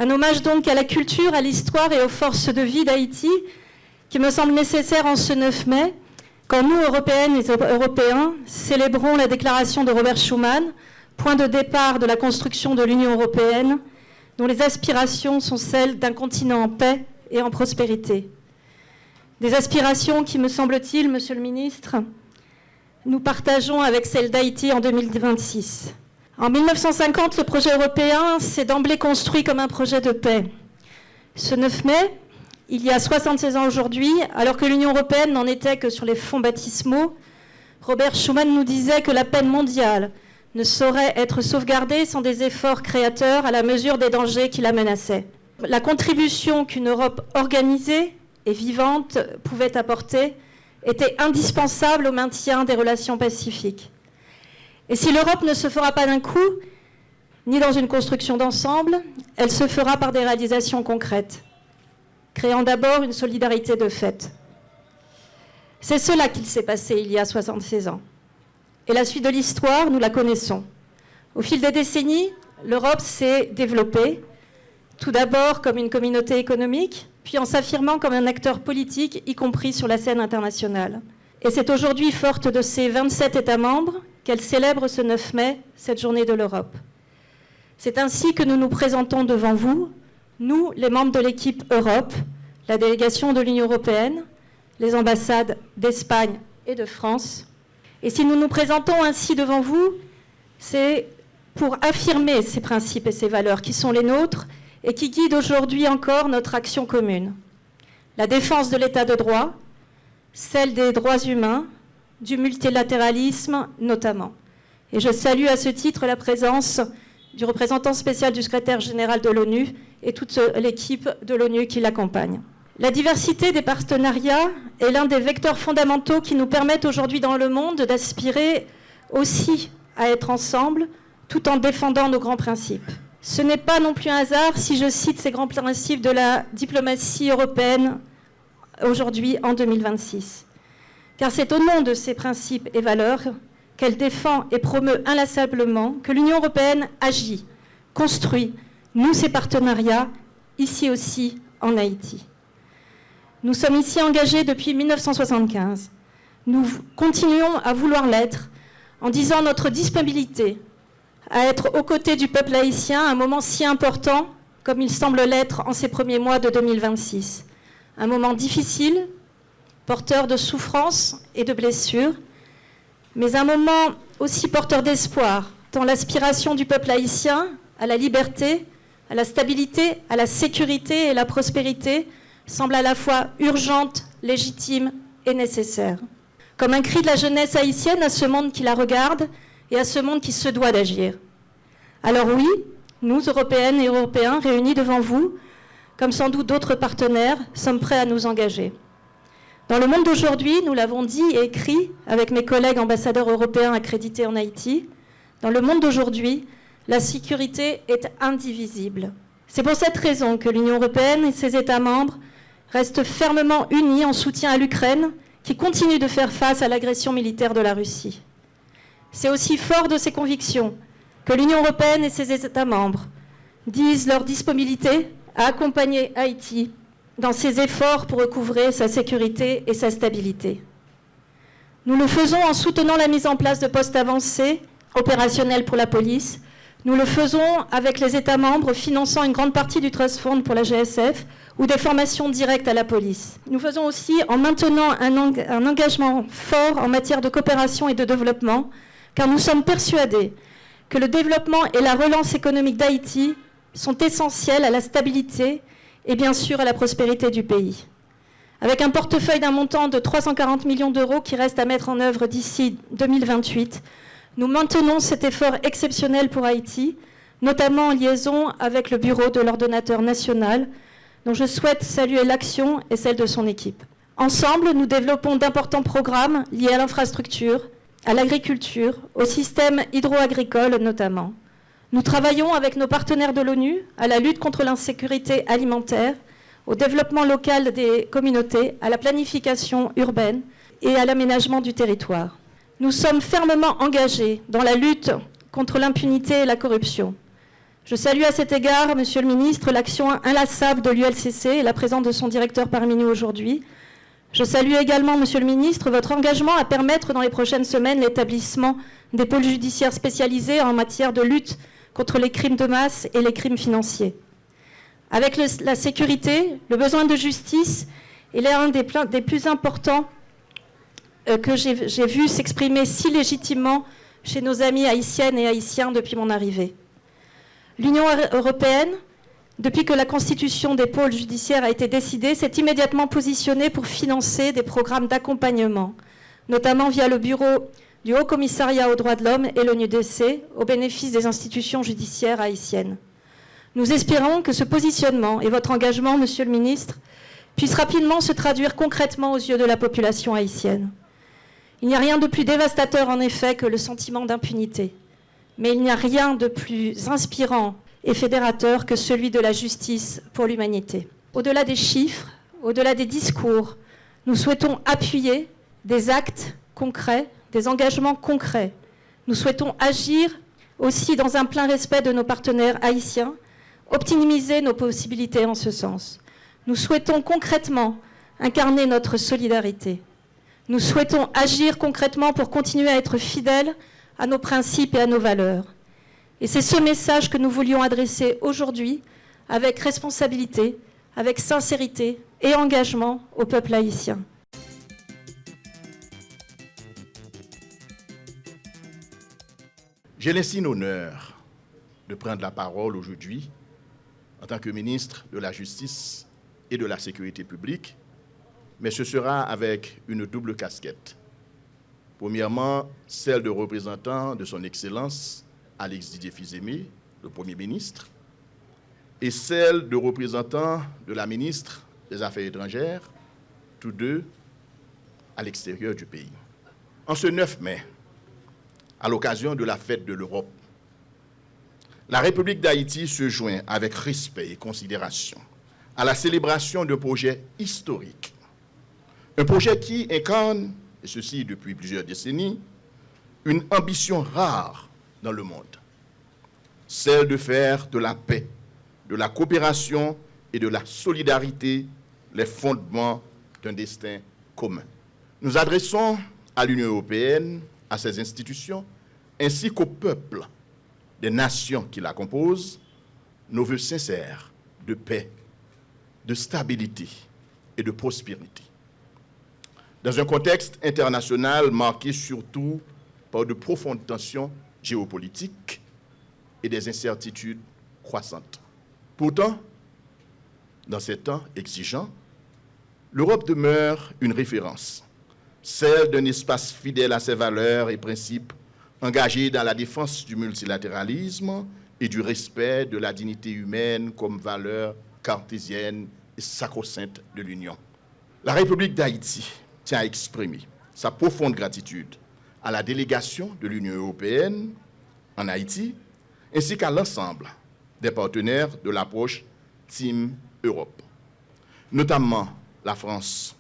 Un hommage donc à la culture, à l'histoire et aux forces de vie d'Haïti, qui me semble nécessaire en ce 9 mai, quand nous, Européennes et Européens, célébrons la déclaration de Robert Schuman, point de départ de la construction de l'Union européenne, dont les aspirations sont celles d'un continent en paix et en prospérité. Des aspirations qui, me semble-t-il, Monsieur le Ministre, nous partageons avec celles d'Haïti en 2026. En 1950, le projet européen s'est d'emblée construit comme un projet de paix. Ce 9 mai, il y a 76 ans aujourd'hui, alors que l'Union européenne n'en était que sur les fonds baptismaux, Robert Schuman nous disait que la paix mondiale ne saurait être sauvegardée sans des efforts créateurs à la mesure des dangers qui la menaçaient. La contribution qu'une Europe organisée et vivante pouvait apporter était indispensable au maintien des relations pacifiques. Et si l'Europe ne se fera pas d'un coup, ni dans une construction d'ensemble, elle se fera par des réalisations concrètes, créant d'abord une solidarité de fait. C'est cela qu'il s'est passé il y a 76 ans. Et la suite de l'histoire, nous la connaissons. Au fil des décennies, l'Europe s'est développée, tout d'abord comme une communauté économique, puis en s'affirmant comme un acteur politique, y compris sur la scène internationale. Et c'est aujourd'hui, forte de ses 27 États membres, qu'elle célèbre ce 9 mai, cette journée de l'Europe. C'est ainsi que nous nous présentons devant vous, nous, les membres de l'équipe Europe, la délégation de l'Union européenne, les ambassades d'Espagne et de France. Et si nous nous présentons ainsi devant vous, c'est pour affirmer ces principes et ces valeurs qui sont les nôtres et qui guident aujourd'hui encore notre action commune. La défense de l'état de droit, celle des droits humains, du multilatéralisme notamment. Et je salue à ce titre la présence du représentant spécial du secrétaire général de l'ONU et toute l'équipe de l'ONU qui l'accompagne. La diversité des partenariats est l'un des vecteurs fondamentaux qui nous permettent aujourd'hui dans le monde d'aspirer aussi à être ensemble tout en défendant nos grands principes. Ce n'est pas non plus un hasard si je cite ces grands principes de la diplomatie européenne aujourd'hui en 2026. Car c'est au nom de ces principes et valeurs qu'elle défend et promeut inlassablement que l'Union européenne agit, construit, noue ses partenariats, ici aussi en Haïti. Nous sommes ici engagés depuis 1975. Nous continuons à vouloir l'être en disant notre disponibilité à être aux côtés du peuple haïtien à un moment si important comme il semble l'être en ces premiers mois de 2026. Un moment difficile, porteur de souffrances et de blessures, mais un moment aussi porteur d'espoir, tant l'aspiration du peuple haïtien à la liberté, à la stabilité, à la sécurité et la prospérité semble à la fois urgente, légitime et nécessaire. Comme un cri de la jeunesse haïtienne à ce monde qui la regarde et à ce monde qui se doit d'agir. Alors oui, nous, Européennes et Européens, réunis devant vous, comme sans doute d'autres partenaires, sommes prêts à nous engager. Dans le monde d'aujourd'hui, nous l'avons dit et écrit avec mes collègues ambassadeurs européens accrédités en Haïti, dans le monde d'aujourd'hui, la sécurité est indivisible. C'est pour cette raison que l'Union européenne et ses États membres restent fermement unis en soutien à l'Ukraine, qui continue de faire face à l'agression militaire de la Russie. C'est aussi fort de ces convictions que l'Union européenne et ses États membres disent leur disponibilité à accompagner Haïti dans ses efforts pour recouvrer sa sécurité et sa stabilité. Nous le faisons en soutenant la mise en place de postes avancés, opérationnels pour la police. Nous le faisons avec les États membres finançant une grande partie du Trust Fund pour la GSF ou des formations directes à la police. Nous faisons aussi en maintenant un engagement fort en matière de coopération et de développement, car nous sommes persuadés que le développement et la relance économique d'Haïti sont essentiels à la stabilité et bien sûr à la prospérité du pays. Avec un portefeuille d'un montant de 340 millions d'euros qui reste à mettre en œuvre d'ici 2028, nous maintenons cet effort exceptionnel pour Haïti, notamment en liaison avec le bureau de l'ordonnateur national, dont je souhaite saluer l'action et celle de son équipe. Ensemble, nous développons d'importants programmes liés à l'infrastructure, à l'agriculture, au système hydro-agricole notamment. Nous travaillons avec nos partenaires de l'ONU à la lutte contre l'insécurité alimentaire, au développement local des communautés, à la planification urbaine et à l'aménagement du territoire. Nous sommes fermement engagés dans la lutte contre l'impunité et la corruption. Je salue à cet égard, Monsieur le Ministre, l'action inlassable de l'ULCC et la présence de son directeur parmi nous aujourd'hui. Je salue également, Monsieur le Ministre, votre engagement à permettre dans les prochaines semaines l'établissement des pôles judiciaires spécialisés en matière de lutte contre les crimes de masse et les crimes financiers. Avec la sécurité, le besoin de justice est l'un des plus importants que j'ai vu s'exprimer si légitimement chez nos amis haïtiennes et haïtiens depuis mon arrivée. L'Union européenne, depuis que la constitution des pôles judiciaires a été décidée, s'est immédiatement positionnée pour financer des programmes d'accompagnement, notamment via le bureau du Haut Commissariat aux droits de l'homme et l'ONUDC, au bénéfice des institutions judiciaires haïtiennes. Nous espérons que ce positionnement et votre engagement, Monsieur le Ministre, puissent rapidement se traduire concrètement aux yeux de la population haïtienne. Il n'y a rien de plus dévastateur, en effet, que le sentiment d'impunité. Mais il n'y a rien de plus inspirant et fédérateur que celui de la justice pour l'humanité. Au-delà des chiffres, au-delà des discours, nous souhaitons appuyer des actes concrets, des engagements concrets. Nous souhaitons agir aussi dans un plein respect de nos partenaires haïtiens, optimiser nos possibilités en ce sens. Nous souhaitons concrètement incarner notre solidarité. Nous souhaitons agir concrètement pour continuer à être fidèles à nos principes et à nos valeurs. Et c'est ce message que nous voulions adresser aujourd'hui avec responsabilité, avec sincérité et engagement au peuple haïtien. J'ai l'insigne honneur de prendre la parole aujourd'hui en tant que ministre de la Justice et de la Sécurité publique, mais ce sera avec une double casquette. Premièrement, celle de représentant de son Excellence Alex Didier Fils-Aimé, le Premier ministre, et celle de représentant de la ministre des Affaires étrangères, tous deux à l'extérieur du pays. En ce 9 mai, à l'occasion de la fête de l'Europe, la République d'Haïti se joint avec respect et considération à la célébration d'un projet historique. Un projet qui incarne, et ceci depuis plusieurs décennies, une ambition rare dans le monde, celle de faire de la paix, de la coopération et de la solidarité les fondements d'un destin commun. Nous adressons à l'Union européenne, à ses institutions, ainsi qu'au peuple des nations qui la composent, nos vœux sincères de paix, de stabilité et de prospérité. Dans un contexte international marqué surtout par de profondes tensions géopolitiques et des incertitudes croissantes. Pourtant, dans ces temps exigeants, l'Europe demeure une référence, celle d'un espace fidèle à ses valeurs et principes, engagé dans la défense du multilatéralisme et du respect de la dignité humaine comme valeur cartésienne et sacro-sainte de l'Union. La République d'Haïti tient à exprimer sa profonde gratitude à la délégation de l'Union européenne en Haïti, ainsi qu'à l'ensemble des partenaires de l'approche Team Europe, notamment la France,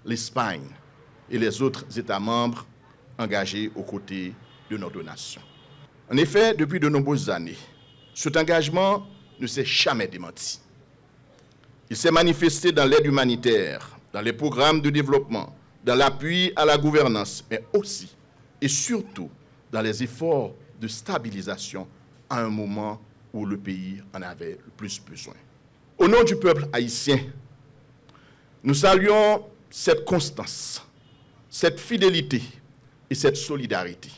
l'Espagne et les autres États membres engagés aux côtés de notre nation. En effet, depuis de nombreuses années, cet engagement ne s'est jamais démenti. Il s'est manifesté dans l'aide humanitaire, dans les programmes de développement, dans l'appui à la gouvernance, mais aussi et surtout dans les efforts de stabilisation à un moment où le pays en avait le plus besoin. Au nom du peuple haïtien, nous saluons cette constance, cette fidélité et cette solidarité.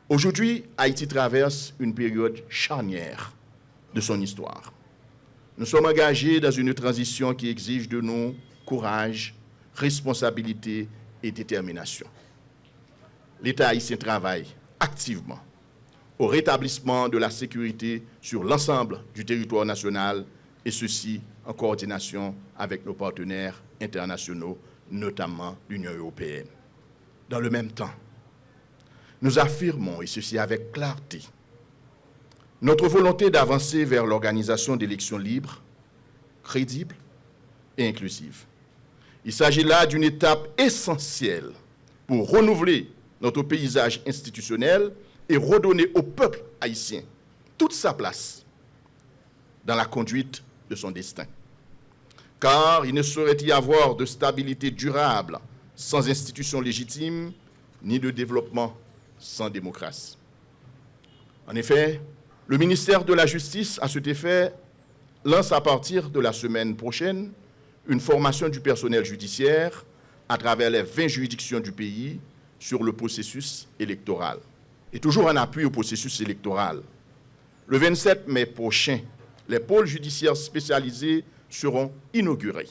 Aujourd'hui, Haïti traverse une période charnière de son histoire. Nous sommes engagés dans une transition qui exige de nous courage, responsabilité et détermination. L'État haïtien travaille activement au rétablissement de la sécurité sur l'ensemble du territoire national, et ceci en coordination avec nos partenaires internationaux, notamment l'Union européenne. Dans le même temps, nous affirmons, et ceci avec clarté, notre volonté d'avancer vers l'organisation d'élections libres, crédibles et inclusives. Il s'agit là d'une étape essentielle pour renouveler notre paysage institutionnel et redonner au peuple haïtien toute sa place dans la conduite de son destin. Car il ne saurait y avoir de stabilité durable sans institutions légitimes, ni de développement sans démocratie. En effet, le ministère de la Justice, à cet effet, lance à partir de la semaine prochaine une formation du personnel judiciaire à travers les 20 juridictions du pays sur le processus électoral. Et toujours en appui au processus électoral, le 27 mai prochain, les pôles judiciaires spécialisés seront inaugurés.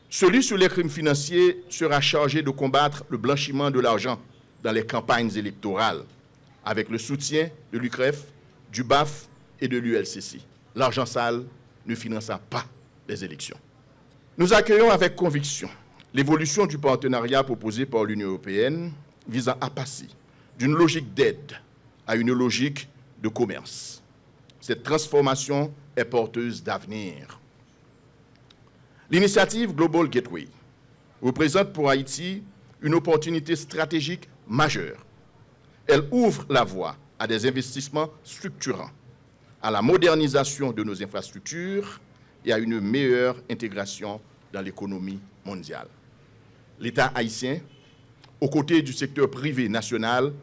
Celui sur les crimes financiers sera chargé de combattre le blanchiment de l'argent dans les campagnes électorales, avec le soutien de l'UCREF, du BAF et de l'ULCC. L'argent sale ne financera pas les élections. Nous accueillons avec conviction l'évolution du partenariat proposé par l'Union européenne visant à passer d'une logique d'aide à une logique de commerce. Cette transformation est porteuse d'avenir. L'initiative Global Gateway représente pour Haïti une opportunité stratégique majeure. Elle ouvre la voie à des investissements structurants, à la modernisation de nos infrastructures et à une meilleure intégration dans l'économie mondiale. L'État haïtien, aux côtés du secteur privé national,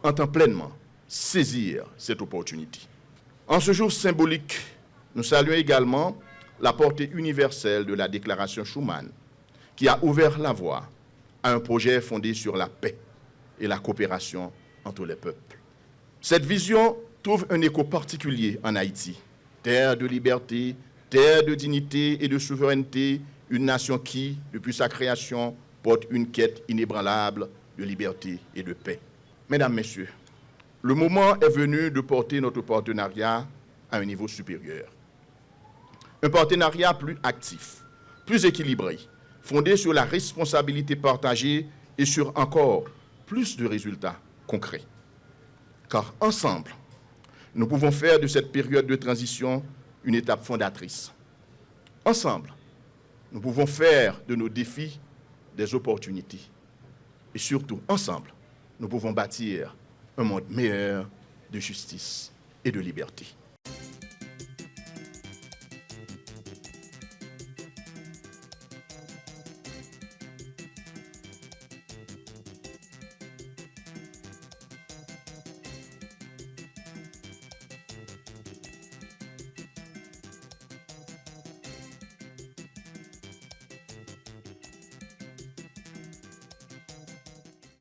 entend pleinement saisir cette opportunité. En ce jour symbolique, nous saluons également la portée universelle de la déclaration Schuman, qui a ouvert la voie à un projet fondé sur la paix et la coopération entre les peuples. Cette vision trouve un écho particulier en Haïti, terre de liberté, terre de dignité et de souveraineté, une nation qui, depuis sa création, porte une quête inébranlable de liberté et de paix. Mesdames, Messieurs, le moment est venu de porter notre partenariat à un niveau supérieur. Un partenariat plus actif, plus équilibré, fondé sur la responsabilité partagée et sur encore plus de résultats concrets. Car ensemble, nous pouvons faire de cette période de transition une étape fondatrice. Ensemble, nous pouvons faire de nos défis des opportunités. Et surtout, ensemble, nous pouvons bâtir un monde meilleur de justice et de liberté.